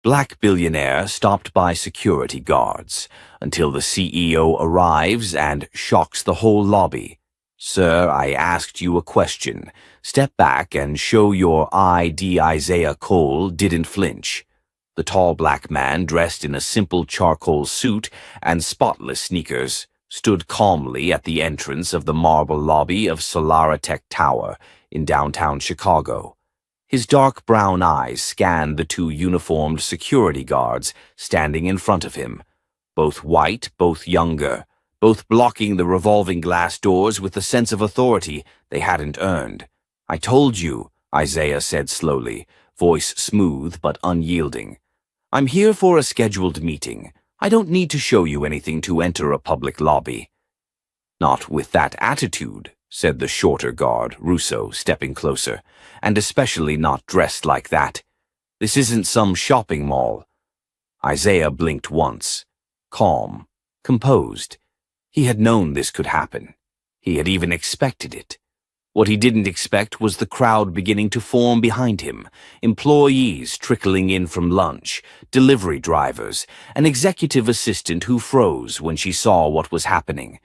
Black Billionaire stopped by security guards until the CEO arrives and shocks the whole lobby. Sir, I asked you a question. Step back and show your ID. Isaiah Cole didn't flinch. The tall black man, dressed in a simple charcoal suit and spotless sneakers, stood calmly at the entrance of the marble lobby of Solaritech Tower in downtown Chicago. His dark brown eyes scanned the two uniformed security guards standing in front of him, both white, both younger, both blocking the revolving glass doors with a sense of authority they hadn't earned. "I told you," Isaiah said slowly, voice smooth but unyielding. "I'm here for a scheduled meeting. I don't need to show you anything to enter a public lobby." "Not with that attitude," said the shorter guard, Russo, stepping closer, "and especially not dressed like that. This isn't some shopping mall." Isaiah blinked once, calm, composed. He had known this could happen. He had even expected it. What he didn't expect was the crowd beginning to form behind him, employees trickling in from lunch, delivery drivers, an executive assistant who froze when she saw what was happening.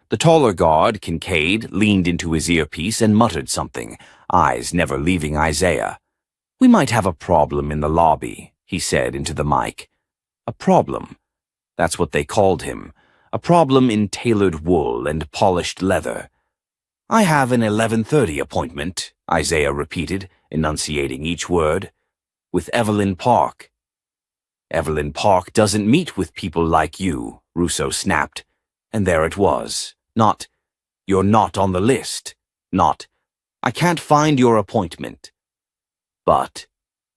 The taller guard, Kincaid, leaned into his earpiece and muttered something, eyes never leaving Isaiah. "We might have a problem in the lobby," he said into the mic. A problem. That's what they called him. A problem in tailored wool and polished leather. "I have an 11:30 appointment," Isaiah repeated, enunciating each word. "With Evelyn Park." "Evelyn Park doesn't meet with people like you," Russo snapped. And there it was. Not, "You're not on the list." Not, "I can't find your appointment." But,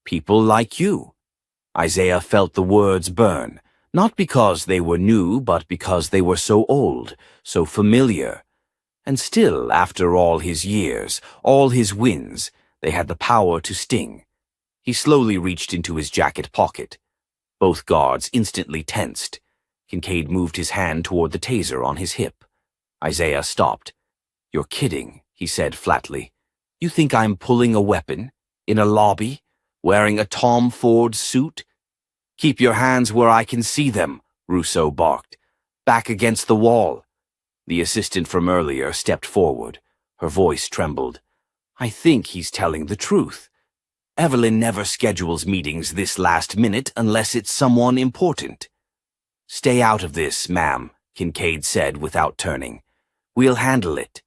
"People like you." Isaiah felt the words burn, not because they were new, but because they were so old, so familiar. And still, after all his years, all his wins, they had the power to sting. He slowly reached into his jacket pocket. Both guards instantly tensed. Kincaid moved his hand toward the taser on his hip. Isaiah stopped. "You're kidding," he said flatly. "You think I'm pulling a weapon? In a lobby? Wearing a Tom Ford suit?" "Keep your hands where I can see them," Russo barked. "Back against the wall." The assistant from earlier stepped forward. Her voice trembled. "I think he's telling the truth. Evelyn never schedules meetings this last minute unless it's someone important." "Stay out of this, ma'am," Kincaid said without turning. "We'll handle it."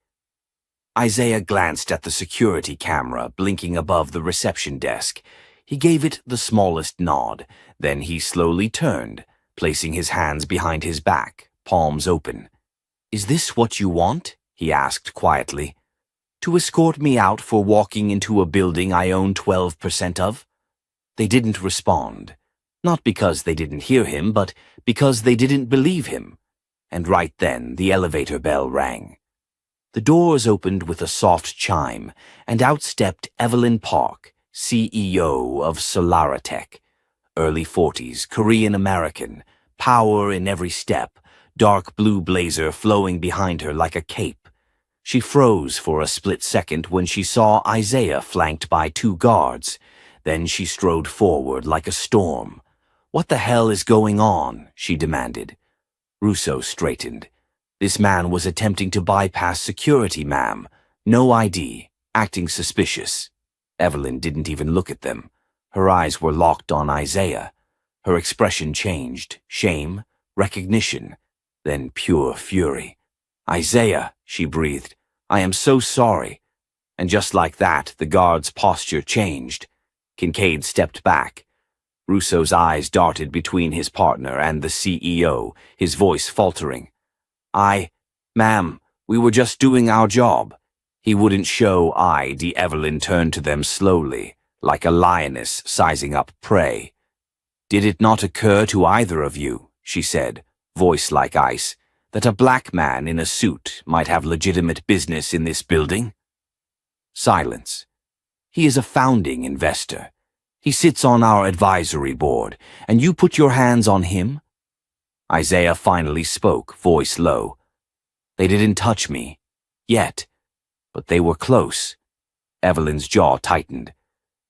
Isaiah glanced at the security camera blinking above the reception desk. He gave it the smallest nod. Then he slowly turned, placing his hands behind his back, palms open. "Is this what you want?" he asked quietly. "To escort me out for walking into a building I own 12% of?" They didn't respond. Not because they didn't hear him, but because they didn't believe him. And right then, the elevator bell rang. The doors opened with a soft chime, and out stepped Evelyn Park, CEO of Solaritech. Early 40s, Korean-American, power in every step, dark blue blazer flowing behind her like a cape. She froze for a split second when she saw Isaiah flanked by two guards. Then she strode forward like a storm. "What the hell is going on?" she demanded. Russo straightened. "This man was attempting to bypass security, ma'am. No ID, acting suspicious." Evelyn didn't even look at them. Her eyes were locked on Isaiah. Her expression changed, shame, recognition, then pure fury. "Isaiah," she breathed, "I am so sorry." And just like that, the guard's posture changed. Kincaid stepped back. Russo's eyes darted between his partner and the CEO, his voice faltering. "Ma'am, we were just doing our job." He wouldn't show ID. Evelyn turned to them slowly, like a lioness sizing up prey. "Did it not occur to either of you," she said, voice like ice, "that a black man in a suit might have legitimate business in this building?" Silence. "He is a founding investor. He sits on our advisory board, and you put your hands on him?" Isaiah finally spoke, voice low. "They didn't touch me. Yet. But they were close." Evelyn's jaw tightened.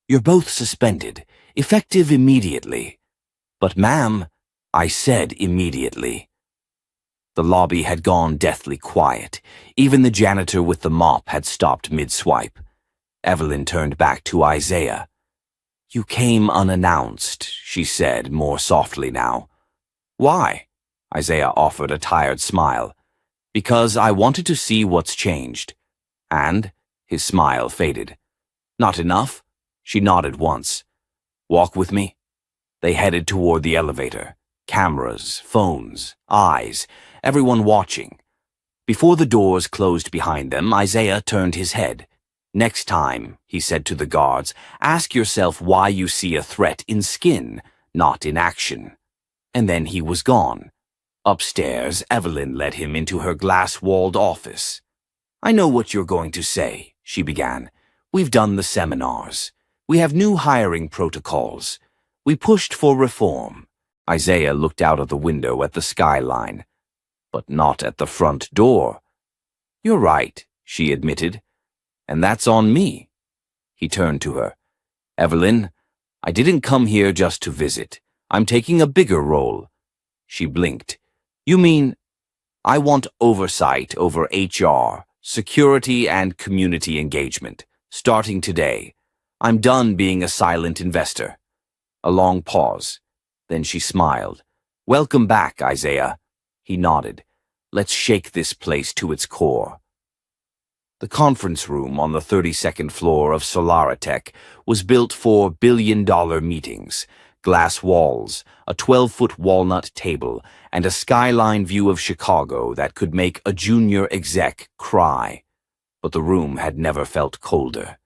"You're both suspended, effective immediately. "But ma'am," I said immediately. The lobby had gone deathly quiet. Even the janitor with the mop had stopped mid-swipe. Evelyn turned back to Isaiah. "You came unannounced," she said, more softly now. "Why?" Isaiah offered a tired smile. "Because I wanted to see what's changed." And his smile faded. "Not enough?" She nodded once. "Walk with me." They headed toward the elevator. Cameras, phones, eyes, everyone watching. Before the doors closed behind them, Isaiah turned his head. "Next time," he said to the guards, "ask yourself why you see a threat in skin, not in action." And then he was gone. Upstairs, Evelyn led him into her glass-walled office. "I know what you're going to say," she began. "We've done the seminars. We have new hiring protocols. We pushed for reform." Isaiah looked out of the window at the skyline. "But not at the front door." "You're right," she admitted. "And that's on me." He turned to her. "Evelyn, I didn't come here just to visit. I'm taking a bigger role." She blinked. "You mean—" "I want oversight over HR, security, and community engagement, starting today. I'm done being a silent investor." A long pause. Then she smiled. "Welcome back, Isaiah." He nodded. "Let's shake this place to its core." The conference room on the 32nd floor of Solaritech was built for billion-dollar meetings. Glass walls, a 12-foot walnut table, and a skyline view of Chicago that could make a junior exec cry. But the room had never felt colder.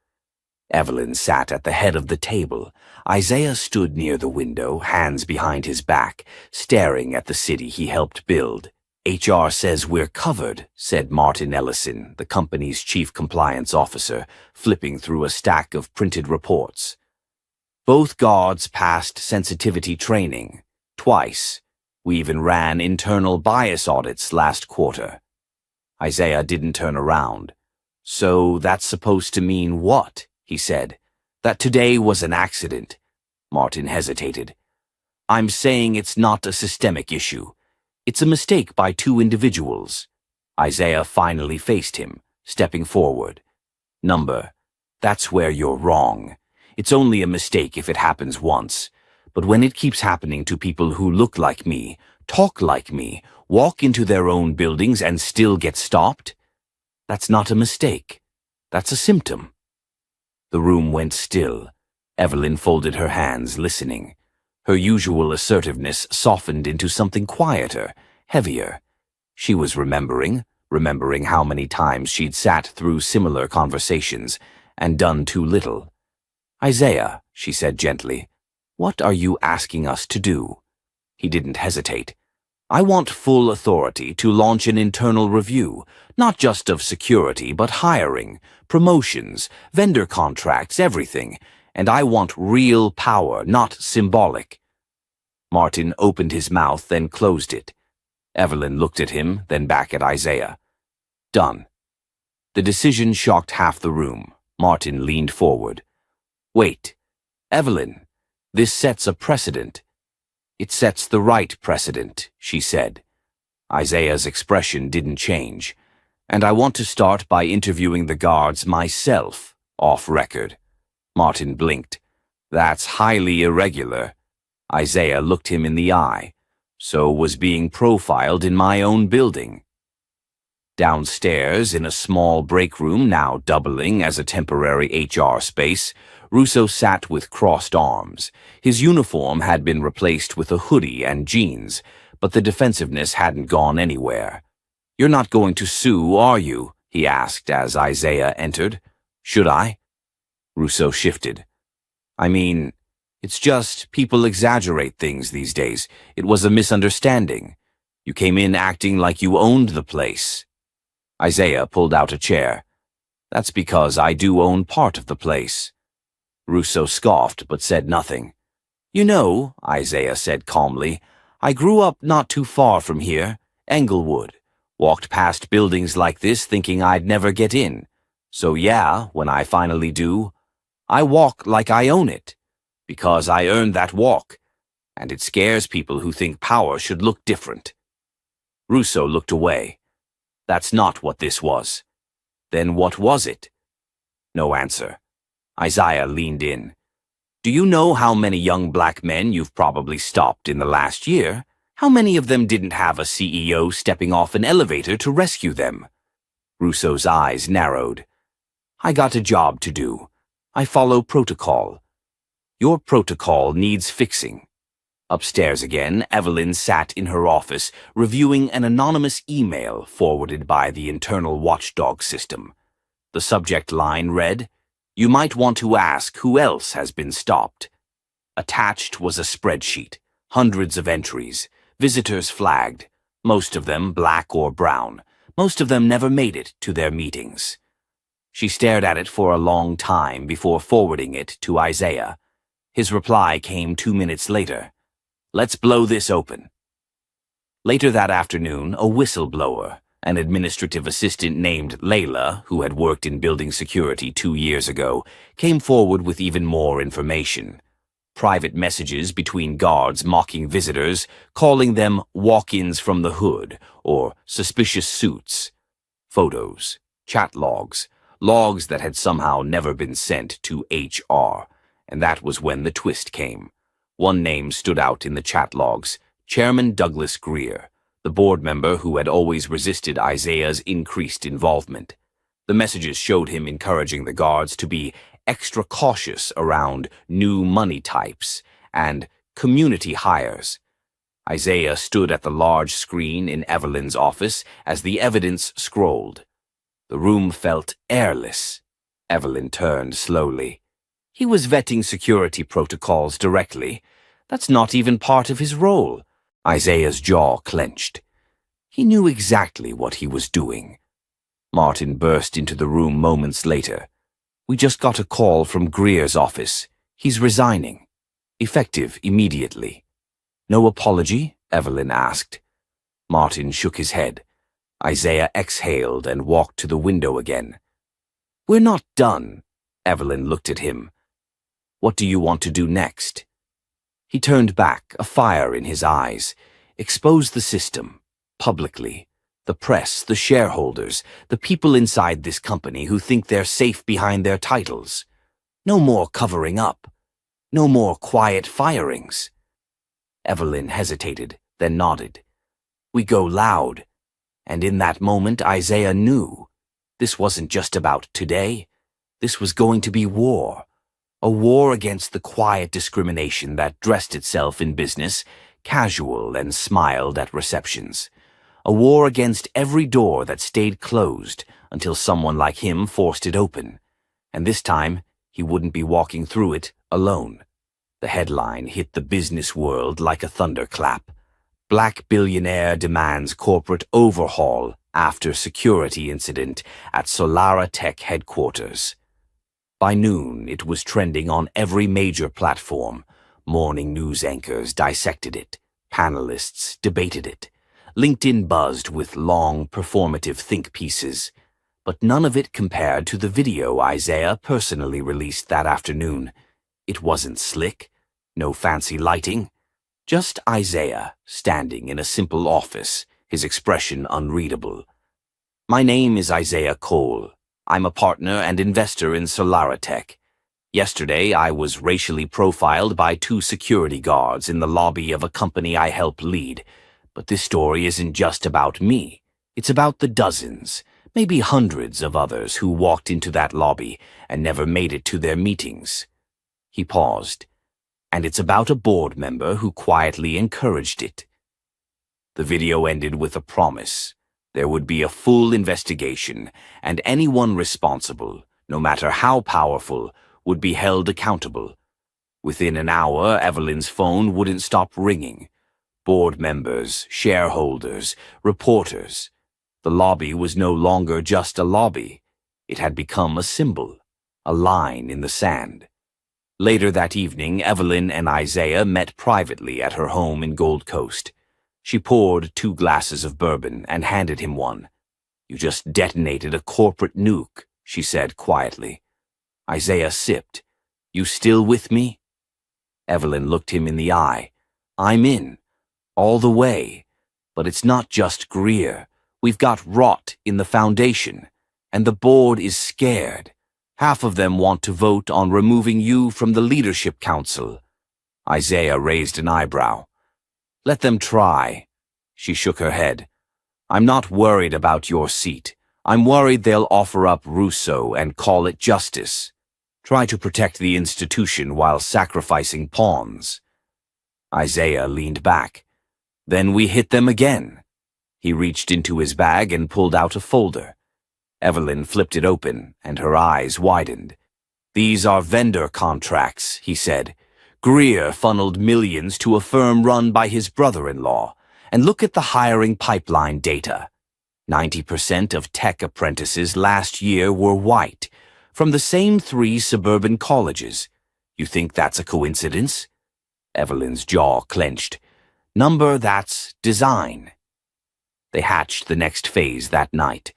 Evelyn sat at the head of the table. Isaiah stood near the window, hands behind his back, staring at the city he helped build. "HR says we're covered," said Martin Ellison, the company's chief compliance officer, flipping through a stack of printed reports. "Both guards passed sensitivity training. Twice. We even ran internal bias audits last quarter." Isaiah didn't turn around. "So that's supposed to mean what?" he said. "That today was an accident." Martin hesitated. "I'm saying it's not a systemic issue. It's a mistake by two individuals." Isaiah finally faced him, stepping forward. "Number, that's where you're wrong. It's only a mistake if it happens once. But when it keeps happening to people who look like me, talk like me, walk into their own buildings and still get stopped, that's not a mistake. That's a symptom." The room went still. Evelyn folded her hands, listening. Her usual assertiveness softened into something quieter, heavier. She was remembering how many times she'd sat through similar conversations and done too little. "Isaiah," she said gently, "what are you asking us to do?" He didn't hesitate. "I want full authority to launch an internal review, not just of security, but hiring, promotions, vendor contracts, everything. And I want real power, not symbolic." Martin opened his mouth, then closed it. Evelyn looked at him, then back at Isaiah. "Done." The decision shocked half the room. Martin leaned forward. "Wait. Evelyn, this sets a precedent." "It sets the right precedent," she said. Isaiah's expression didn't change. "And I want to start by interviewing the guards myself, off record." Martin blinked. "That's highly irregular." Isaiah looked him in the eye. "So was being profiled in my own building." Downstairs, in a small break room now doubling as a temporary HR space, Russo sat with crossed arms. His uniform had been replaced with a hoodie and jeans, but the defensiveness hadn't gone anywhere. "You're not going to sue, are you?" he asked as Isaiah entered. "Should I?" Russo shifted. "I mean, it's just people exaggerate things these days. It was a misunderstanding. You came in acting like you owned the place." Isaiah pulled out a chair. "That's because I do own part of the place." Russo scoffed but said nothing. "You know," Isaiah said calmly, "I grew up not too far from here, Englewood. Walked past buildings like this thinking I'd never get in. So yeah, when I finally do, I walk like I own it. Because I earned that walk. and it scares people who think power should look different. Russo looked away. That's not what this was. Then what was it? No answer. Isaiah leaned in. Do you know how many young black men you've probably stopped in the last year? How many of them didn't have a CEO stepping off an elevator to rescue them? Russo's eyes narrowed. I got a job to do. I follow protocol. Your protocol needs fixing. Upstairs again, Evelyn sat in her office, reviewing an anonymous email forwarded by the internal watchdog system. The subject line read, You might want to ask who else has been stopped. Attached was a spreadsheet, hundreds of entries, visitors flagged, most of them black or brown. Most of them never made it to their meetings. She stared at it for a long time before forwarding it to Isaiah. His reply came 2 minutes later. Let's blow this open. Later that afternoon, a whistleblower, an administrative assistant named Layla, who had worked in building security 2 years ago, came forward with even more information. Private messages between guards mocking visitors, calling them walk-ins from the hood or suspicious suits. Photos, chat logs, logs that had somehow never been sent to HR, and that was when the twist came. One name stood out in the chat logs, Chairman Douglas Greer, the board member who had always resisted Isaiah's increased involvement. The messages showed him encouraging the guards to be extra cautious around new money types and community hires. Isaiah stood at the large screen in Evelyn's office as the evidence scrolled. The room felt airless. Evelyn turned slowly. He was vetting security protocols directly. That's not even part of his role. Isaiah's jaw clenched. He knew exactly what he was doing. Martin burst into the room moments later. We just got a call from Greer's office. He's resigning. Effective immediately. No apology? Evelyn asked. Martin shook his head. Isaiah exhaled and walked to the window again. We're not done. Evelyn looked at him. What do you want to do next? He turned back, a fire in his eyes. Expose the system, publicly. The press, the shareholders, the people inside this company who think they're safe behind their titles. No more covering up. No more quiet firings. Evelyn hesitated, then nodded. We go loud. And in that moment, Isaiah knew. This wasn't just about today. This was going to be war. A war against the quiet discrimination that dressed itself in business, casual and smiled at receptions. A war against every door that stayed closed until someone like him forced it open. And this time, he wouldn't be walking through it alone. The headline hit the business world like a thunderclap. Black billionaire demands corporate overhaul after security incident at Solara Tech headquarters. By noon, it was trending on every major platform. Morning news anchors dissected it. Panelists debated it. LinkedIn buzzed with long, performative think pieces. But none of it compared to the video Isaiah personally released that afternoon. It wasn't slick. No fancy lighting. Just Isaiah, standing in a simple office, his expression unreadable. My name is Isaiah Cole. I'm a partner and investor in Solara Tech. Yesterday, I was racially profiled by 2 security guards in the lobby of a company I help lead. But this story isn't just about me. It's about the dozens, maybe hundreds of others who walked into that lobby and never made it to their meetings. He paused. And it's about a board member who quietly encouraged it. The video ended with a promise. There would be a full investigation, and anyone responsible, no matter how powerful, would be held accountable. Within an hour, Evelyn's phone wouldn't stop ringing. Board members, shareholders, reporters. The lobby was no longer just a lobby. It had become a symbol, a line in the sand. Later that evening, Evelyn and Isaiah met privately at her home in Gold Coast. She poured 2 glasses of bourbon and handed him one. You just detonated a corporate nuke, she said quietly. Isaiah sipped. You still with me? Evelyn looked him in the eye. I'm in, all the way. But it's not just Greer. We've got rot in the foundation, and the board is scared. Half of them want to vote on removing you from the leadership council. Isaiah raised an eyebrow. Let them try. She shook her head. I'm not worried about your seat. I'm worried they'll offer up Rousseau and call it justice. Try to protect the institution while sacrificing pawns. Isaiah leaned back. Then we hit them again. He reached into his bag and pulled out a folder. Evelyn flipped it open, and her eyes widened. These are vendor contracts, he said. Greer funneled millions to a firm run by his brother-in-law. And look at the hiring pipeline data. 90% of tech apprentices last year were white, from the same 3 suburban colleges. You think that's a coincidence? Evelyn's jaw clenched. Number that's design. They hatched the next phase that night.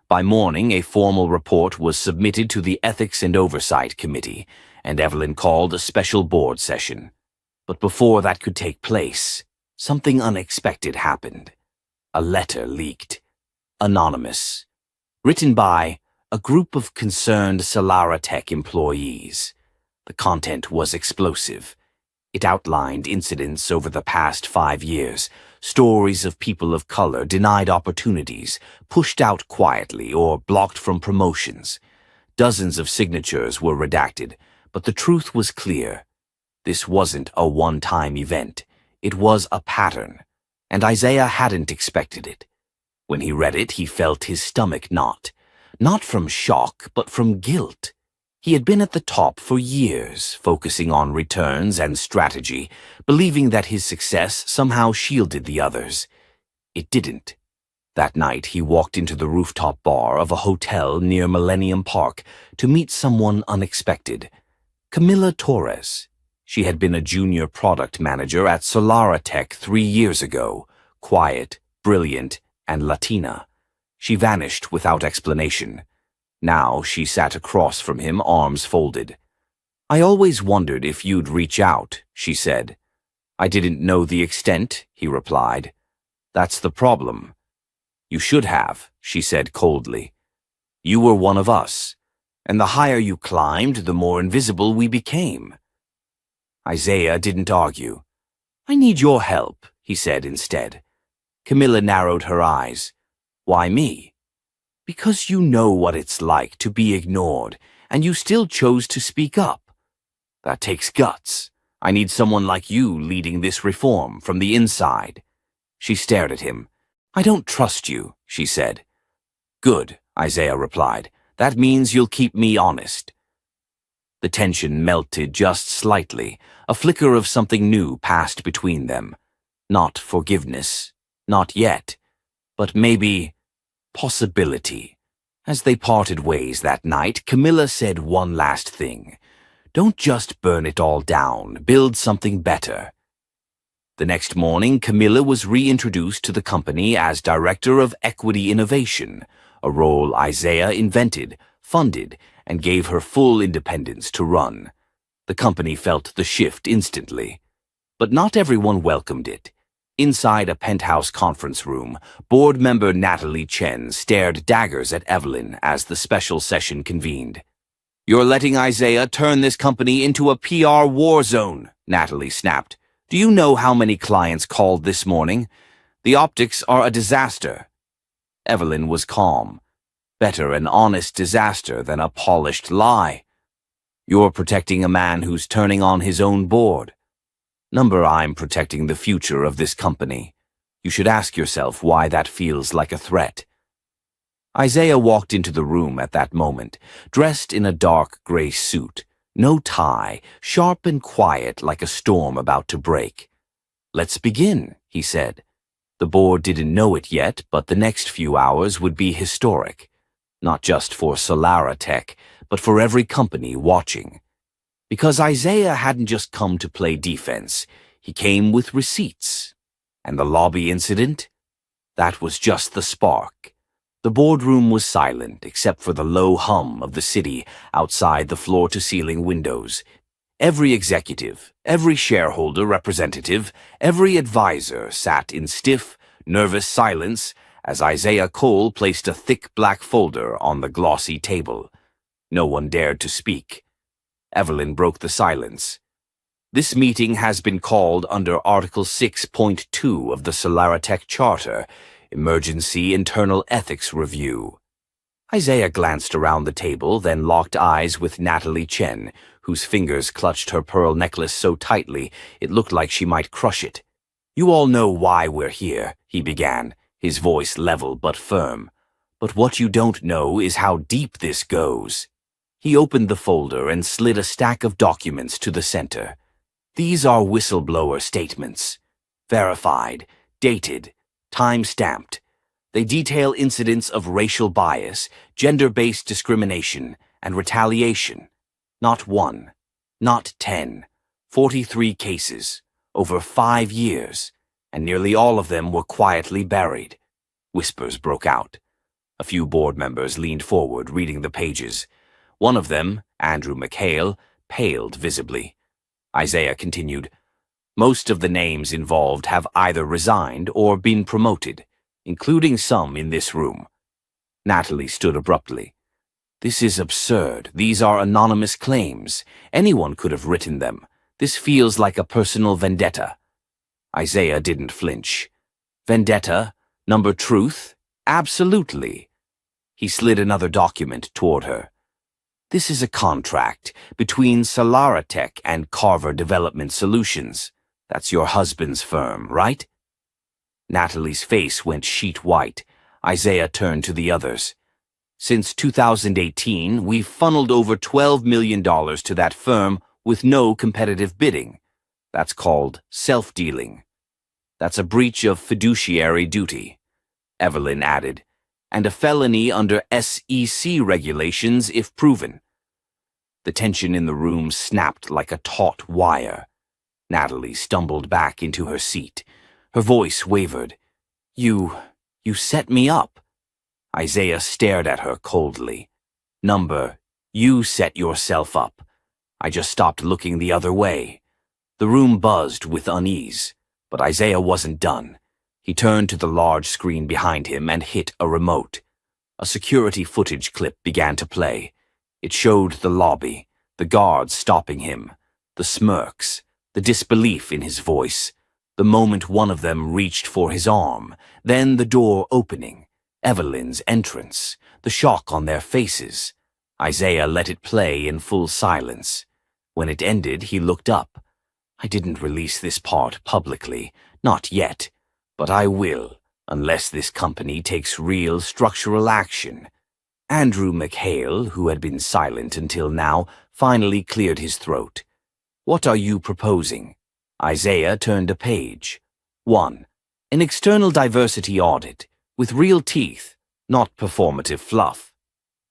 By morning, a formal report was submitted to the Ethics and Oversight Committee, and Evelyn called a special board session. But before that could take place, something unexpected happened. A letter leaked. Anonymous. Written by a group of concerned Solara Tech employees. The content was explosive. It outlined incidents over the past 5 years, stories of people of color denied opportunities, pushed out quietly, or blocked from promotions. Dozens of signatures were redacted, but the truth was clear. This wasn't a one-time event. It was a pattern, and Isaiah hadn't expected it. When he read it, he felt his stomach knot. Not from shock, but from guilt. He had been at the top for years, focusing on returns and strategy, believing that his success somehow shielded the others. It didn't. That night, he walked into the rooftop bar of a hotel near Millennium Park to meet someone unexpected. Camila Torres. She had been a junior product manager at Solara Tech 3 years ago, quiet, brilliant, and Latina. She vanished without explanation. Now she sat across from him, arms folded. I always wondered if you'd reach out, she said. I didn't know the extent, he replied. That's the problem. You should have, she said coldly. You were one of us, and the higher you climbed, the more invisible we became. Isaiah didn't argue. I need your help, he said instead. Camilla narrowed her eyes. Why me? Because you know what it's like to be ignored, and you still chose to speak up. That takes guts. I need someone like you leading this reform from the inside. She stared at him. I don't trust you, she said. Good, Isaiah replied. That means you'll keep me honest. The tension melted just slightly. A flicker of something new passed between them. Not forgiveness. Not yet. But maybe possibility. As they parted ways that night, Camilla said one last thing. Don't just burn it all down. Build something better. The next morning, Camilla was reintroduced to the company as Director of Equity Innovation, a role Isaiah invented, funded, and gave her full independence to run. The company felt the shift instantly. But not everyone welcomed it. Inside a penthouse conference room, board member Natalie Chen stared daggers at Evelyn as the special session convened. You're letting Isaiah turn this company into a PR war zone, Natalie snapped. Do you know how many clients called this morning? The optics are a disaster. Evelyn was calm. Better an honest disaster than a polished lie. You're protecting a man who's turning on his own board. Number, I'm protecting the future of this company. You should ask yourself why that feels like a threat. Isaiah walked into the room at that moment, dressed in a dark gray suit, no tie, sharp and quiet like a storm about to break. Let's begin, he said. The board didn't know it yet, but the next few hours would be historic. Not just for Solara Tech, but for every company watching. Because Isaiah hadn't just come to play defense, he came with receipts. And the lobby incident? That was just the spark. The boardroom was silent except for the low hum of the city outside the floor-to-ceiling windows. Every executive, every shareholder representative, every advisor sat in stiff, nervous silence as Isaiah Cole placed a thick black folder on the glossy table. No one dared to speak. Evelyn broke the silence. This meeting has been called under Article 6.2 of the Solaritech Charter, Emergency Internal Ethics Review. Isaiah glanced around the table, then locked eyes with Natalie Chen, whose fingers clutched her pearl necklace so tightly it looked like she might crush it. "You all know why we're here," he began, his voice level but firm. "But what you don't know is how deep this goes." He opened the folder and slid a stack of documents to the center. These are whistleblower statements. Verified, dated, time-stamped. They detail incidents of racial bias, gender-based discrimination, and retaliation. Not one, not 10, 43 cases, over 5 years, and nearly all of them were quietly buried. Whispers broke out. A few board members leaned forward, reading the pages. One of them, Andrew McHale, paled visibly. Isaiah continued, "Most of the names involved have either resigned or been promoted, including some in this room." Natalie stood abruptly. "This is absurd. These are anonymous claims. Anyone could have written them. This feels like a personal vendetta." Isaiah didn't flinch. "Vendetta? Number truth? Absolutely." He slid another document toward her. "This is a contract between Solaritech and Carver Development Solutions. That's your husband's firm, right?" Natalie's face went sheet white. Isaiah turned to the others. "Since 2018, we've funneled over $12 million to that firm with no competitive bidding. That's called self-dealing. That's a breach of fiduciary duty," Evelyn added, "and a felony under SEC regulations if proven." The tension in the room snapped like a taut wire. Natalie stumbled back into her seat. Her voice wavered. You set me up." Isaiah stared at her coldly. "You set yourself up. I just stopped looking the other way." The room buzzed with unease, but Isaiah wasn't done. He turned to the large screen behind him and hit a remote. A security footage clip began to play. It showed the lobby, the guards stopping him, the smirks, the disbelief in his voice, the moment one of them reached for his arm, then the door opening, Evelyn's entrance, the shock on their faces. Isaiah let it play in full silence. When it ended, he looked up. "I didn't release this part publicly, not yet, but I will, unless this company takes real structural action." Andrew McHale, who had been silent until now, finally cleared his throat. "What are you proposing?" Isaiah turned a page. 1. An external diversity audit, with real teeth, not performative fluff.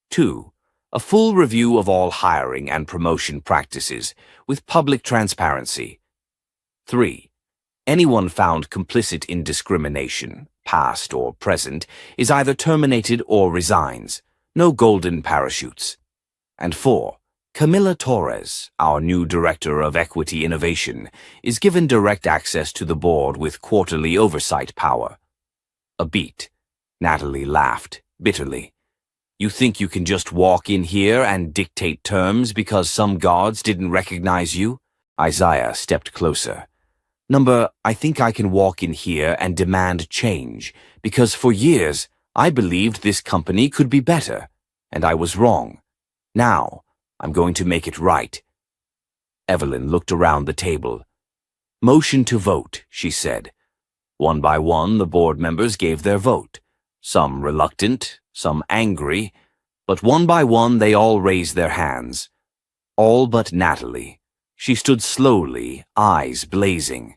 2. A full review of all hiring and promotion practices, with public transparency. 3. Anyone found complicit in discrimination, past or present, is either terminated or resigns. No golden parachutes. And 4. Camila Torres, our new Director of Equity Innovation, is given direct access to the board with quarterly oversight power. A beat. Natalie laughed, bitterly. "You think you can just walk in here and dictate terms because some guards didn't recognize you?" Isaiah stepped closer. I think I can walk in here and demand change, because for years I believed this company could be better, and I was wrong. Now, I'm going to make it right." Evelyn looked around the table. "Motion to vote," she said. One by one, the board members gave their vote. Some reluctant, some angry, but one by one they all raised their hands. All but Natalie. She stood slowly, eyes blazing.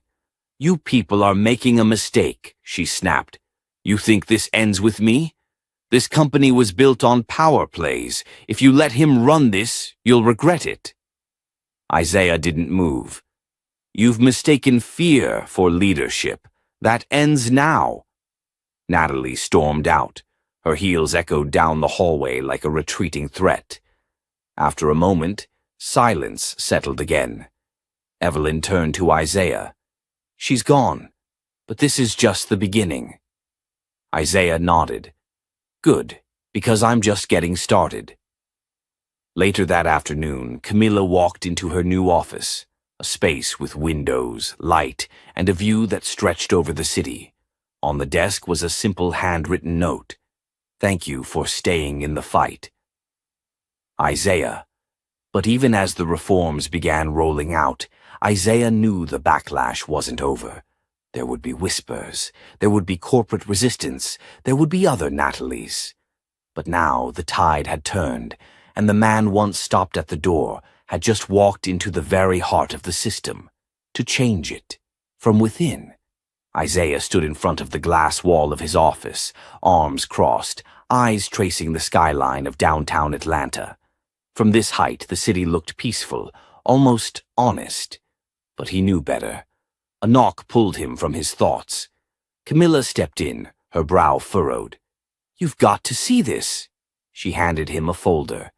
"You people are making a mistake," she snapped. "You think this ends with me? This company was built on power plays. If you let him run this, you'll regret it." Isaiah didn't move. "You've mistaken fear for leadership. That ends now." Natalie stormed out. Her heels echoed down the hallway like a retreating threat. After a moment, Silence settled again. Evelyn turned to Isaiah. "She's gone, but this is just the beginning." Isaiah nodded. "Good, because I'm just getting started." Later that afternoon, Camilla walked into her new office, a space with windows, light, and a view that stretched over the city. On the desk was a simple handwritten note. "Thank you for staying in the fight." Isaiah. But even as the reforms began rolling out, Isaiah knew the backlash wasn't over. There would be whispers, there would be corporate resistance, there would be other Natalies. But now the tide had turned, and the man once stopped at the door had just walked into the very heart of the system, to change it, from within. Isaiah stood in front of the glass wall of his office, arms crossed, eyes tracing the skyline of downtown Atlanta. From this height, the city looked peaceful, almost honest. But he knew better. A knock pulled him from his thoughts. Camilla stepped in, her brow furrowed. "You've got to see this." She handed him a folder.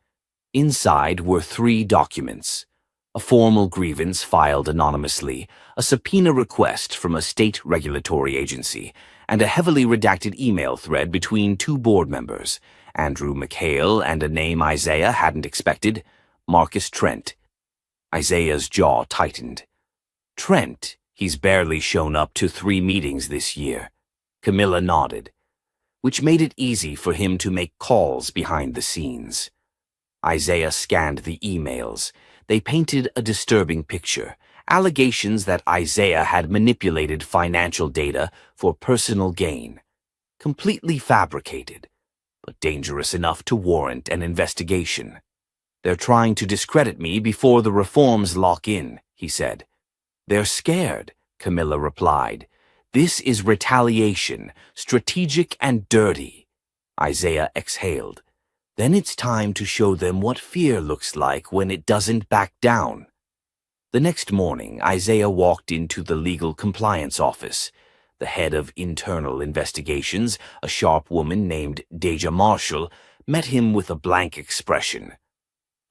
Inside were 3 documents: a formal grievance filed anonymously, a subpoena request from a state regulatory agency, and a heavily redacted email thread between 2 board members, Andrew McHale and a name Isaiah hadn't expected, Marcus Trent. Isaiah's jaw tightened. "Trent, he's barely shown up to 3 meetings this year." Camilla nodded, which made it easy for him to make calls behind the scenes. Isaiah scanned the emails. They painted a disturbing picture, allegations that Isaiah had manipulated financial data for personal gain. Completely fabricated, but dangerous enough to warrant an investigation. "They're trying to discredit me before the reforms lock in," he said. "They're scared," Camilla replied. "This is retaliation, strategic and dirty." Isaiah exhaled. "Then it's time to show them what fear looks like when it doesn't back down." The next morning, Isaiah walked into the legal compliance office. The head of internal investigations, a sharp woman named Deja Marshall, met him with a blank expression.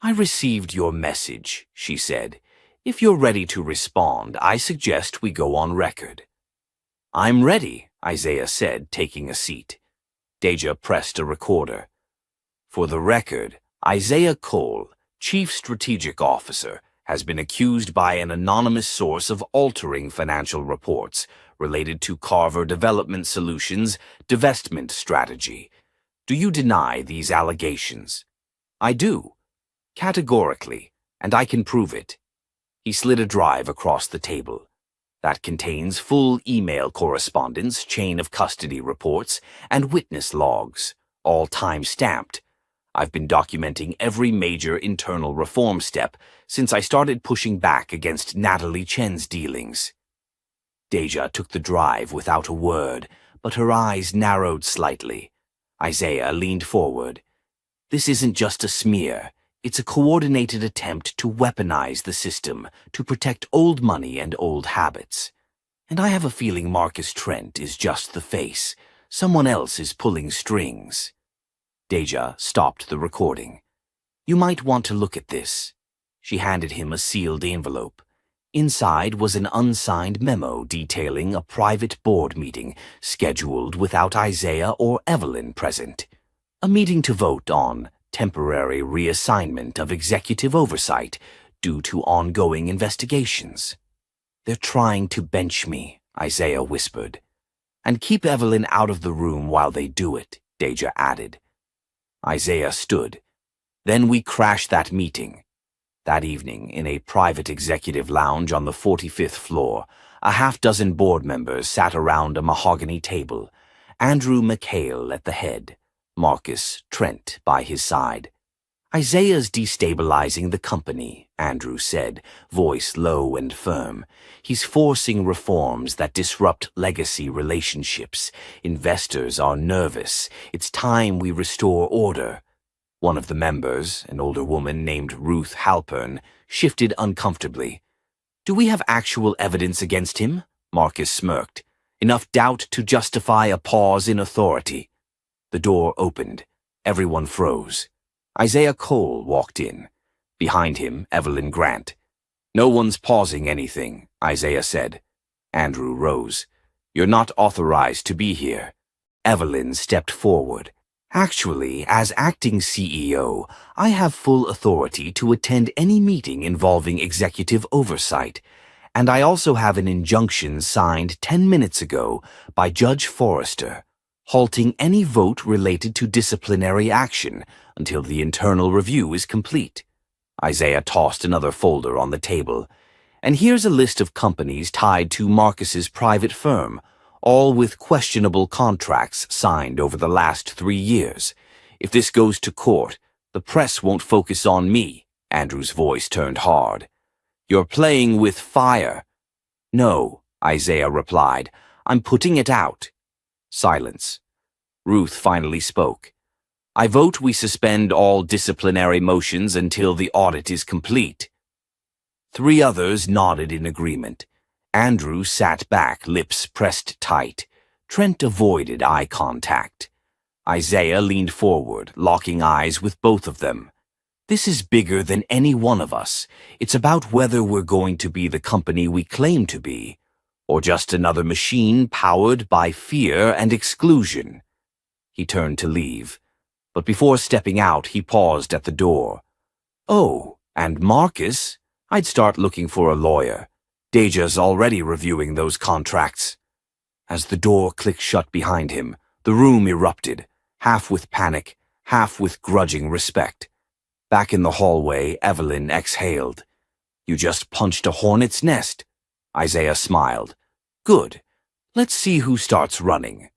"I received your message," she said. "If you're ready to respond, I suggest we go on record." "I'm ready," Isaiah said, taking a seat. Deja pressed a recorder. "For the record, Isaiah Cole, Chief Strategic Officer, has been accused by an anonymous source of altering financial reports related to Carver Development Solutions' divestment strategy. Do you deny these allegations?" "I do. Categorically, and I can prove it." He slid a drive across the table. "That contains full email correspondence, chain of custody reports, and witness logs, all time-stamped. I've been documenting every major internal reform step since I started pushing back against Natalie Chen's dealings." Deja took the drive without a word, but her eyes narrowed slightly. Isaiah leaned forward. "This isn't just a smear. It's a coordinated attempt to weaponize the system, to protect old money and old habits. And I have a feeling Marcus Trent is just the face. Someone else is pulling strings." Deja stopped the recording. "You might want to look at this." She handed him a sealed envelope. Inside was an unsigned memo detailing a private board meeting scheduled without Isaiah or Evelyn present. A meeting to vote on temporary reassignment of executive oversight due to ongoing investigations. "They're trying to bench me," Isaiah whispered. "And keep Evelyn out of the room while they do it," Deja added. Isaiah stood. "Then we crashed that meeting." That evening, in a private executive lounge on the 45th floor, a half-dozen board members sat around a mahogany table, Andrew McHale at the head, Marcus Trent by his side. "Isaiah's destabilizing the company," Andrew said, voice low and firm. "He's forcing reforms that disrupt legacy relationships. Investors are nervous. It's time we restore order." One of the members, an older woman named Ruth Halpern, shifted uncomfortably. "Do we have actual evidence against him?" Marcus smirked. "Enough doubt to justify a pause in authority." The door opened. Everyone froze. Isaiah Cole walked in. Behind him, Evelyn Grant. "No one's pausing anything," Isaiah said. Andrew rose. "You're not authorized to be here." Evelyn stepped forward. "Actually, as acting CEO, I have full authority to attend any meeting involving executive oversight, and I also have an injunction signed 10 minutes ago by Judge Forrester, halting any vote related to disciplinary action until the internal review is complete." Isaiah tossed another folder on the table. "And here's a list of companies tied to Marcus's private firm, all with questionable contracts signed over the last 3 years. If this goes to court, the press won't focus on me." Andrew's voice turned hard. "You're playing with fire." "No," Isaiah replied. "I'm putting it out." Silence. Ruth finally spoke. "I vote we suspend all disciplinary motions until the audit is complete." 3 others nodded in agreement. Andrew sat back, lips pressed tight. Trent avoided eye contact. Isaiah leaned forward, locking eyes with both of them. "This is bigger than any one of us. It's about whether we're going to be the company we claim to be, or just another machine powered by fear and exclusion." He turned to leave, but before stepping out, he paused at the door. "Oh, and Marcus? I'd start looking for a lawyer. Deja's already reviewing those contracts." As the door clicked shut behind him, the room erupted, half with panic, half with grudging respect. Back in the hallway, Evelyn exhaled. "You just punched a hornet's nest." Isaiah smiled. "Good. Let's see who starts running."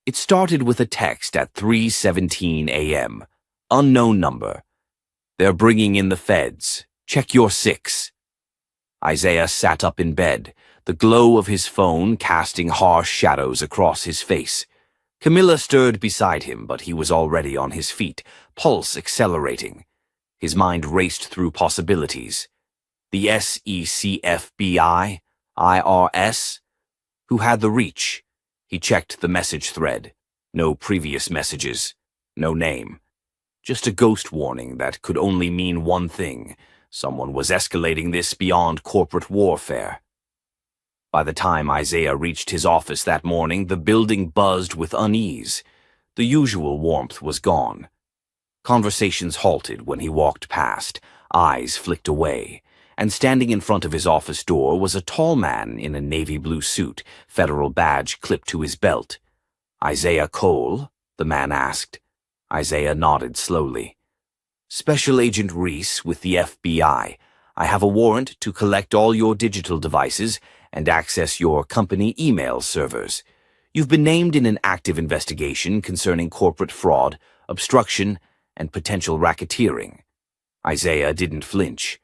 It started with a text at 3:17 a.m. Unknown number. "They're bringing in the feds. Check your 6." Isaiah sat up in bed, the glow of his phone casting harsh shadows across his face. Camilla stirred beside him, but he was already on his feet, pulse accelerating. His mind raced through possibilities. The SECFBI? IRS? Who had the reach? He checked the message thread. No previous messages. No name. Just a ghost warning that could only mean one thing. Someone was escalating this beyond corporate warfare. By the time Isaiah reached his office that morning, the building buzzed with unease. The usual warmth was gone. Conversations halted when he walked past, eyes flicked away, and standing in front of his office door was a tall man in a navy blue suit, federal badge clipped to his belt. "Isaiah Cole?" the man asked. Isaiah nodded slowly. "Special Agent Reese with the FBI. I have a warrant to collect all your digital devices and access your company email servers. You've been named in an active investigation concerning corporate fraud, obstruction, and potential racketeering." Isaiah didn't flinch.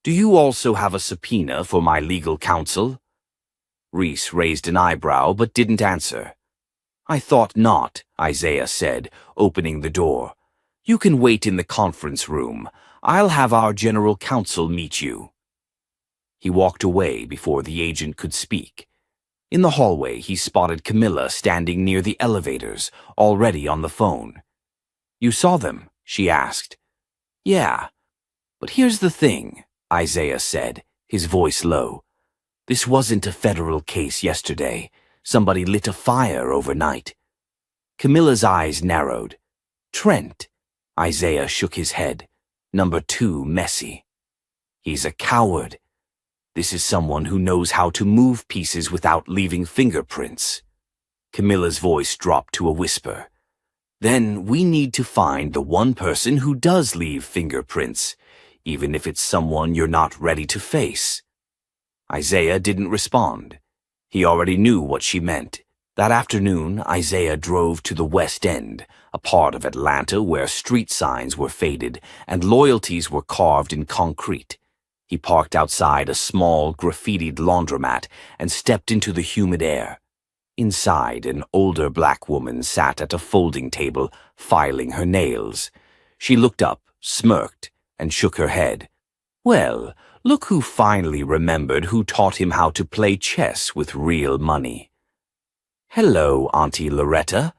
"Do you also have a subpoena for my legal counsel?" Reese raised an eyebrow but didn't answer. "I thought not," Isaiah said, opening the door. "You can wait in the conference room. I'll have our general counsel meet you." He walked away before the agent could speak. In the hallway, he spotted Camilla standing near the elevators, already on the phone. "You saw them?" she asked. "Yeah. But here's the thing," Isaiah said, his voice low. "This wasn't a federal case yesterday. Somebody lit a fire overnight." Camilla's eyes narrowed. "Trent." Isaiah shook his head. "Number 2 messy. He's a coward. This is someone who knows how to move pieces without leaving fingerprints." Camilla's voice dropped to a whisper. "Then we need to find the one person who does leave fingerprints, even if it's someone you're not ready to face." Isaiah didn't respond. He already knew what she meant. That afternoon, Isaiah drove to the West End, a part of Atlanta where street signs were faded and loyalties were carved in concrete. He parked outside a small, graffitied laundromat and stepped into the humid air. Inside, an older black woman sat at a folding table, filing her nails. She looked up, smirked, and shook her head. "Well, look who finally remembered who taught him how to play chess with real money." "Hello, Auntie Loretta."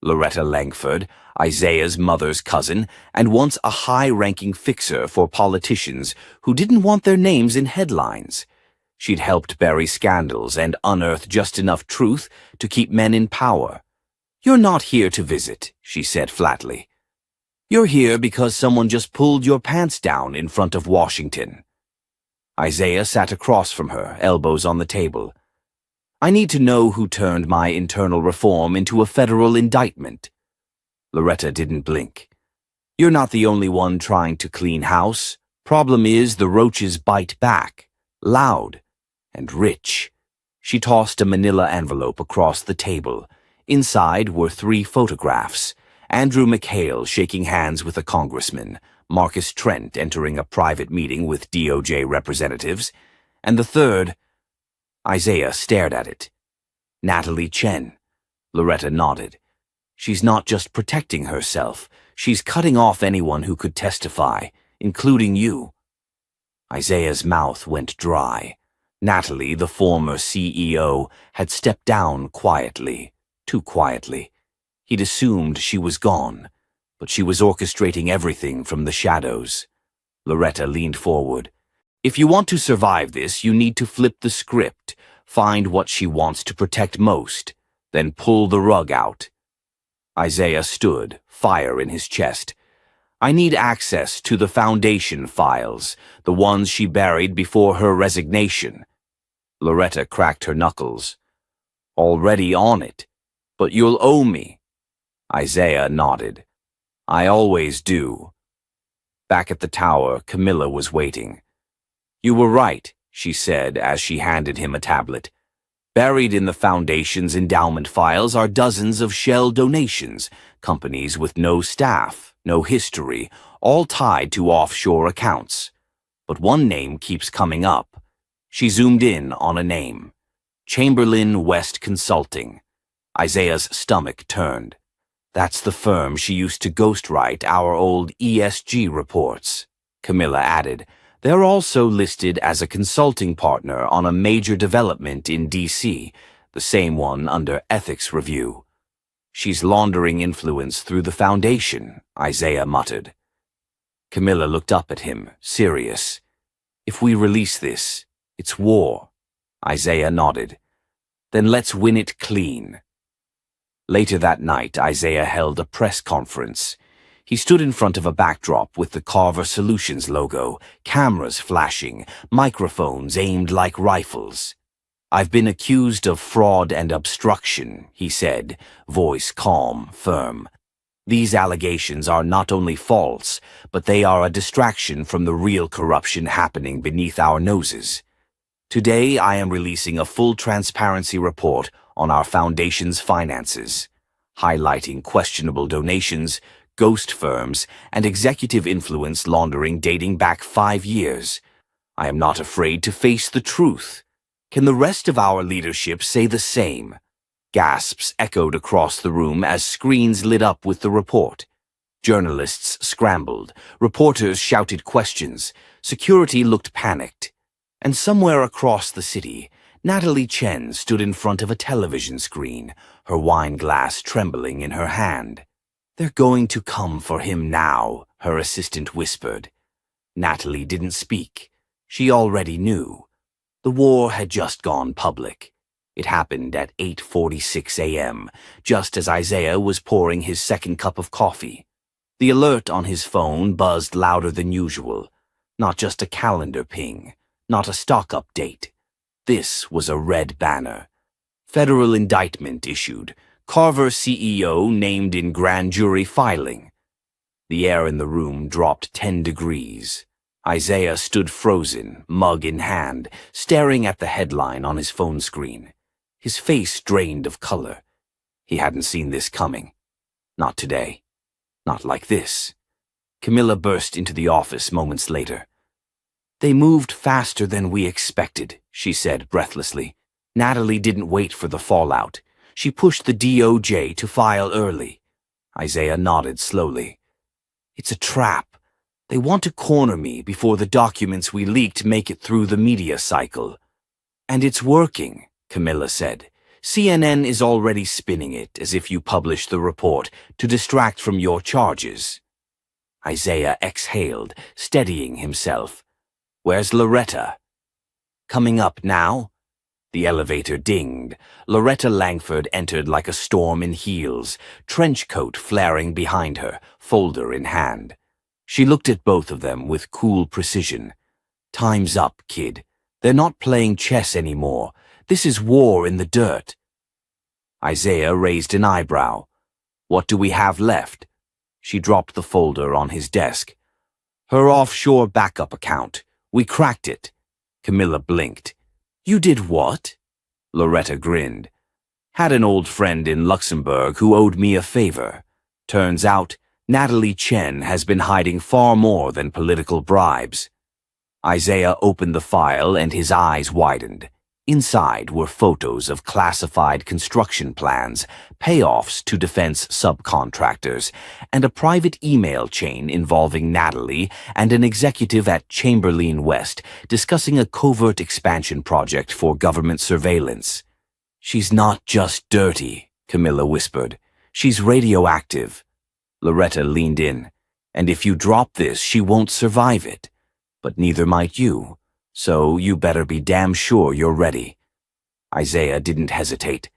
Loretta Langford, Isaiah's mother's cousin, and once a high-ranking fixer for politicians who didn't want their names in headlines. She'd helped bury scandals and unearth just enough truth to keep men in power. "You're not here to visit," she said flatly. "You're here because someone just pulled your pants down in front of Washington." Isaiah sat across from her, elbows on the table. "I need to know who turned my internal reform into a federal indictment." Loretta didn't blink. "You're not the only one trying to clean house. Problem is the roaches bite back, loud and rich." She tossed a manila envelope across the table. Inside were 3 photographs. Andrew McHale shaking hands with a congressman, Marcus Trent entering a private meeting with DOJ representatives, and the third— Isaiah stared at it. "Natalie Chen." Loretta nodded. "She's not just protecting herself, she's cutting off anyone who could testify, including you." Isaiah's mouth went dry. Natalie, the former CEO, had stepped down quietly, too quietly. He'd assumed she was gone, but she was orchestrating everything from the shadows. Loretta leaned forward. "If you want to survive this, you need to flip the script, find what she wants to protect most, then pull the rug out." Isaiah stood, fire in his chest. "I need access to the Foundation files, the ones she buried before her resignation." Loretta cracked her knuckles. "Already on it, but you'll owe me." Isaiah nodded. "I always do." Back at the tower, Camilla was waiting. "You were right," she said as she handed him a tablet. "Buried in the Foundation's endowment files are dozens of shell donations, companies with no staff, no history, all tied to offshore accounts. But one name keeps coming up." She zoomed in on a name. Chamberlain West Consulting. Isaiah's stomach turned. "That's the firm she used to ghostwrite our old ESG reports," Camilla added. "They're also listed as a consulting partner on a major development in D.C., the same one under ethics review." "She's laundering influence through the Foundation," Isaiah muttered. Camilla looked up at him, serious. "If we release this, it's war." Isaiah nodded. "Then let's win it clean." Later that night, Isaiah held a press conference. He stood in front of a backdrop with the Carver Solutions logo, cameras flashing, microphones aimed like rifles. "I've been accused of fraud and obstruction," he said, voice calm, firm. "These allegations are not only false, but they are a distraction from the real corruption happening beneath our noses. Today, I am releasing a full transparency report on our Foundation's finances, highlighting questionable donations, ghost firms, and executive influence laundering dating back 5 years. I am not afraid to face the truth. Can the rest of our leadership say the same?" Gasps echoed across the room as screens lit up with the report. Journalists scrambled, reporters shouted questions, security looked panicked. And somewhere across the city, Natalie Chen stood in front of a television screen, her wine glass trembling in her hand. "They're going to come for him now," her assistant whispered. Natalie didn't speak. She already knew. The war had just gone public. It happened at 8:46 a.m., just as Isaiah was pouring his second cup of coffee. The alert on his phone buzzed louder than usual. Not just a calendar ping. Not a stock update. This was a red banner. Federal indictment issued. Carver CEO named in grand jury filing. The air in the room dropped 10 degrees. Isaiah stood frozen, mug in hand, staring at the headline on his phone screen. His face drained of color. He hadn't seen this coming. Not today. Not like this. Camilla burst into the office moments later. "They moved faster than we expected," she said breathlessly. "Natalie didn't wait for the fallout. She pushed the DOJ to file early." Isaiah nodded slowly. "It's a trap. They want to corner me before the documents we leaked make it through the media cycle." "And it's working," Camilla said. CNN is already spinning it as if you published the report to distract from your charges. Isaiah exhaled, steadying himself. Where's Loretta? Coming up now? The elevator dinged. Loretta Langford entered like a storm in heels, trench coat flaring behind her, folder in hand. She looked at both of them with cool precision. Time's up, kid. They're not playing chess anymore. This is war in the dirt. Isaiah raised an eyebrow. What do we have left? She dropped the folder on his desk. Her offshore backup account. We cracked it. Camilla blinked. You did what? Loretta grinned. Had an old friend in Luxembourg who owed me a favor. Turns out, Natalie Chen has been hiding far more than political bribes. Isaiah opened the file and his eyes widened. Inside were photos of classified construction plans, payoffs to defense subcontractors, and a private email chain involving Natalie and an executive at Chamberlain West discussing a covert expansion project for government surveillance. She's not just dirty, Camilla whispered. She's radioactive. Loretta leaned in. And if you drop this, she won't survive it. But neither might you. So you better be damn sure you're ready. Isaiah didn't hesitate.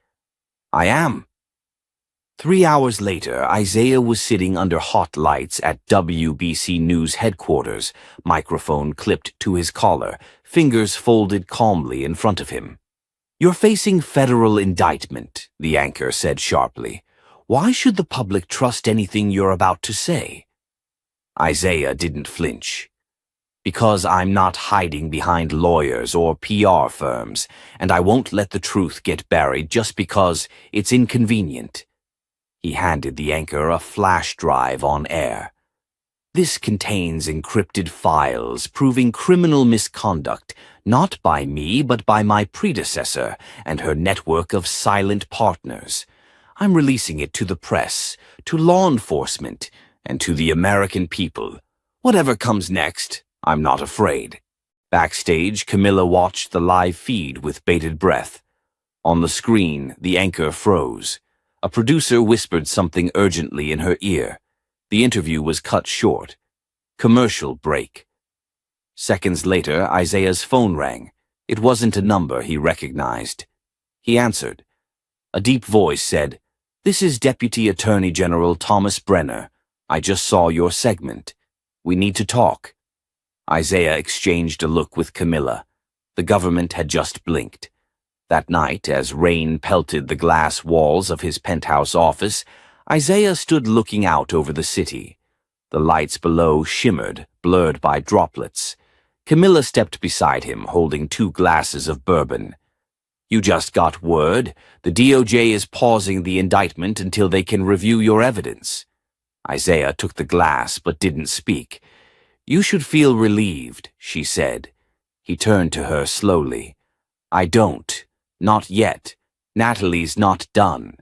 I am. 3 hours later, Isaiah was sitting under hot lights at WBC News headquarters, microphone clipped to his collar, fingers folded calmly in front of him. You're facing federal indictment, the anchor said sharply. Why should the public trust anything you're about to say? Isaiah didn't flinch. Because I'm not hiding behind lawyers or PR firms, and I won't let the truth get buried just because it's inconvenient. He handed the anchor a flash drive on air. This contains encrypted files proving criminal misconduct, not by me but by my predecessor and her network of silent partners. I'm releasing it to the press, to law enforcement, and to the American people. Whatever comes next, I'm not afraid. Backstage, Camilla watched the live feed with bated breath. On the screen, the anchor froze. A producer whispered something urgently in her ear. The interview was cut short. Commercial break. Seconds later, Isaiah's phone rang. It wasn't a number he recognized. He answered. A deep voice said, "This is Deputy Attorney General Thomas Brenner. I just saw your segment. We need to talk." Isaiah exchanged a look with Camilla. The government had just blinked. That night, as rain pelted the glass walls of his penthouse office, Isaiah stood looking out over the city. The lights below shimmered, blurred by droplets. Camilla stepped beside him, holding 2 glasses of bourbon. You just got word. The DOJ is pausing the indictment until they can review your evidence. Isaiah took the glass but didn't speak. You should feel relieved, she said. He turned to her slowly. I don't. Not yet. Natalie's not done.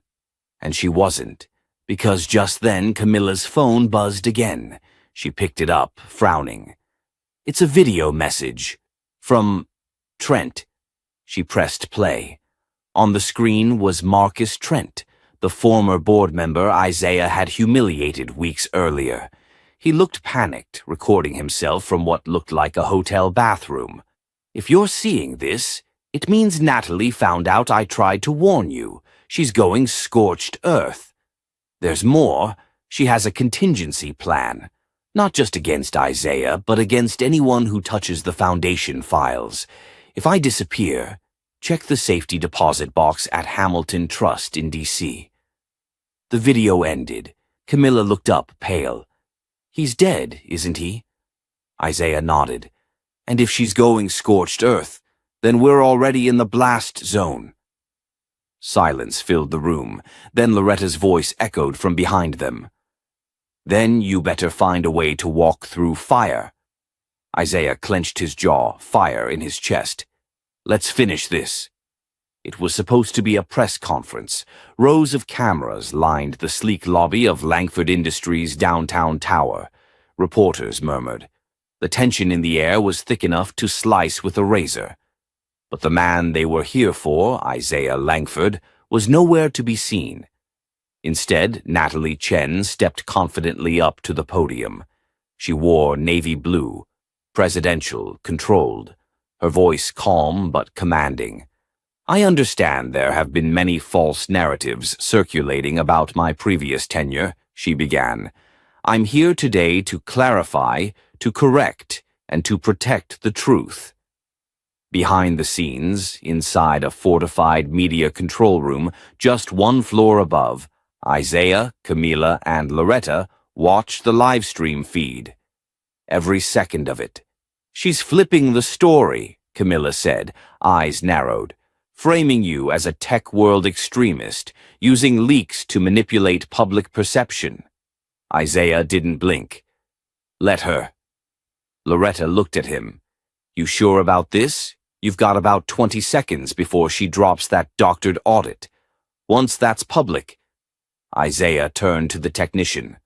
And she wasn't, because just then Camilla's phone buzzed again. She picked it up, frowning. It's a video message. From Trent. She pressed play. On the screen was Marcus Trent, the former board member Isaiah had humiliated weeks earlier. He looked panicked, recording himself from what looked like a hotel bathroom. If you're seeing this, it means Natalie found out I tried to warn you. She's going scorched earth. There's more. She has a contingency plan. Not just against Isaiah, but against anyone who touches the foundation files. If I disappear, check the safety deposit box at Hamilton Trust in D.C. The video ended. Camilla looked up, pale. He's dead, isn't he? Isaiah nodded. And if she's going scorched earth, then we're already in the blast zone. Silence filled the room. Then Loretta's voice echoed from behind them. Then you better find a way to walk through fire. Isaiah clenched his jaw, fire in his chest. Let's finish this. It was supposed to be a press conference. Rows of cameras lined the sleek lobby of Langford Industries' downtown tower. Reporters murmured. The tension in the air was thick enough to slice with a razor. But the man they were here for, Isaiah Langford, was nowhere to be seen. Instead, Natalie Chen stepped confidently up to the podium. She wore navy blue, presidential, controlled, her voice calm but commanding. I understand there have been many false narratives circulating about my previous tenure, she began. I'm here today to clarify, to correct, and to protect the truth. Behind the scenes, inside a fortified media control room, just one floor above, Isaiah, Camila, and Loretta watched the live stream feed. Every second of it. She's flipping the story, Camila said, eyes narrowed, framing you as a tech world extremist, using leaks to manipulate public perception. Isaiah didn't blink. Let her. Loretta looked at him. You sure about this? You've got about 20 seconds before she drops that doctored audit. Once that's public. Isaiah turned to the technician.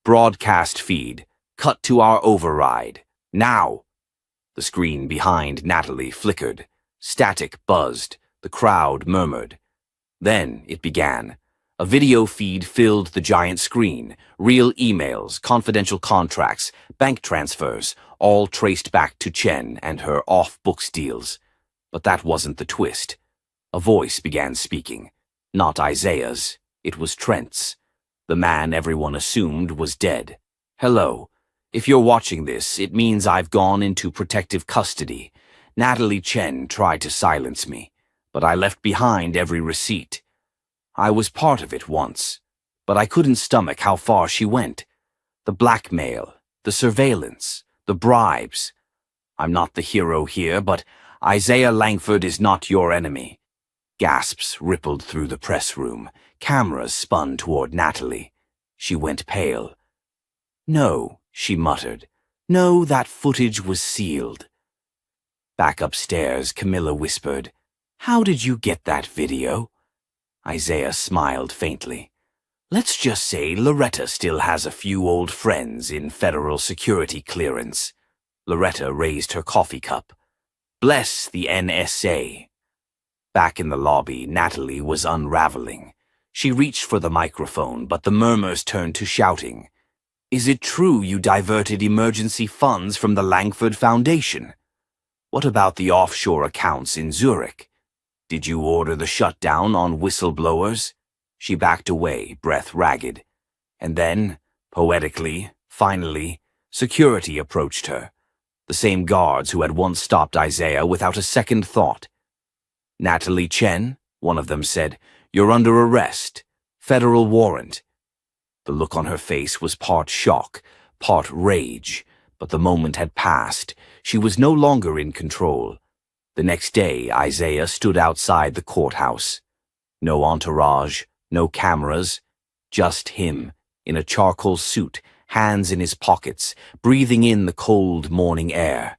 Broadcast feed. Cut to our override. Now. The screen behind Natalie flickered. Static buzzed. The crowd murmured. Then it began. A video feed filled the giant screen. Real emails, confidential contracts, bank transfers, all traced back to Chen and her off-books deals. But that wasn't the twist. A voice began speaking. Not Isaiah's. It was Trent's. The man everyone assumed was dead. Hello. If you're watching this, it means I've gone into protective custody. Natalie Chen tried to silence me, but I left behind every receipt. I was part of it once, but I couldn't stomach how far she went. The blackmail, the surveillance, the bribes. I'm not the hero here, but Isaiah Langford is not your enemy. Gasps rippled through the press room. Cameras spun toward Natalie. She went pale. No, she muttered. No, that footage was sealed. Back upstairs, Camilla whispered, How did you get that video? Isaiah smiled faintly. Let's just say Loretta still has a few old friends in federal security clearance. Loretta raised her coffee cup. Bless the NSA. Back in the lobby, Natalie was unraveling. She reached for the microphone, but the murmurs turned to shouting. Is it true you diverted emergency funds from the Langford Foundation? What about the offshore accounts in Zurich? Did you order the shutdown on whistleblowers? She backed away, breath ragged. And then, poetically, finally, security approached her. The same guards who had once stopped Isaiah without a second thought. Natalie Chen, one of them said, You're under arrest. Federal warrant. The look on her face was part shock, part rage, but the moment had passed. She was no longer in control. The next day, Isaiah stood outside the courthouse. No entourage, no cameras, just him, in a charcoal suit, hands in his pockets, breathing in the cold morning air.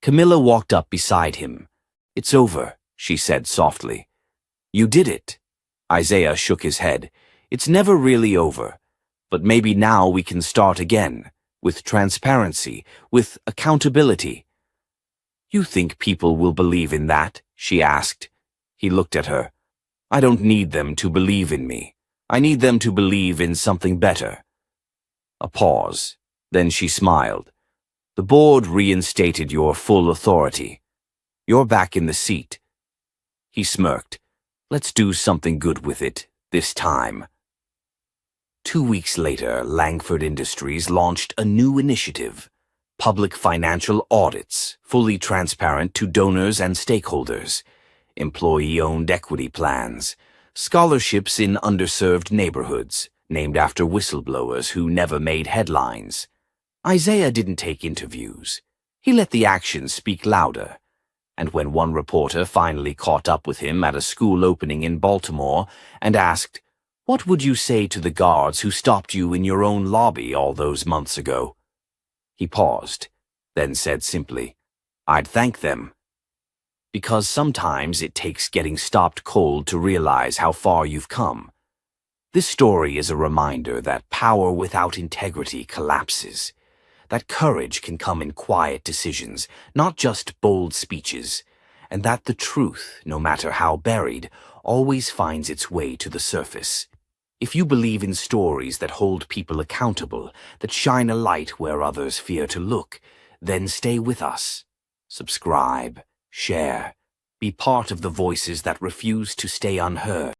Camilla walked up beside him. It's over, she said softly. You did it. Isaiah shook his head. It's never really over. But maybe now we can start again, with transparency, with accountability. You think people will believe in that? She asked. He looked at her. I don't need them to believe in me. I need them to believe in something better. A pause. Then she smiled. The board reinstated your full authority. You're back in the seat. He smirked. Let's do something good with it, this time. 2 weeks later, Langford Industries launched a new initiative. Public financial audits, fully transparent to donors and stakeholders. Employee-owned equity plans. Scholarships in underserved neighborhoods, named after whistleblowers who never made headlines. Isaiah didn't take interviews. He let the actions speak louder. And when one reporter finally caught up with him at a school opening in Baltimore and asked, What would you say to the guards who stopped you in your own lobby all those months ago? He paused, then said simply, I'd thank them. Because sometimes it takes getting stopped cold to realize how far you've come. This story is a reminder that power without integrity collapses. That courage can come in quiet decisions, not just bold speeches. and that the truth, no matter how buried, always finds its way to the surface. If you believe in stories that hold people accountable, that shine a light where others fear to look, then stay with us. Subscribe, share, be part of the voices that refuse to stay unheard.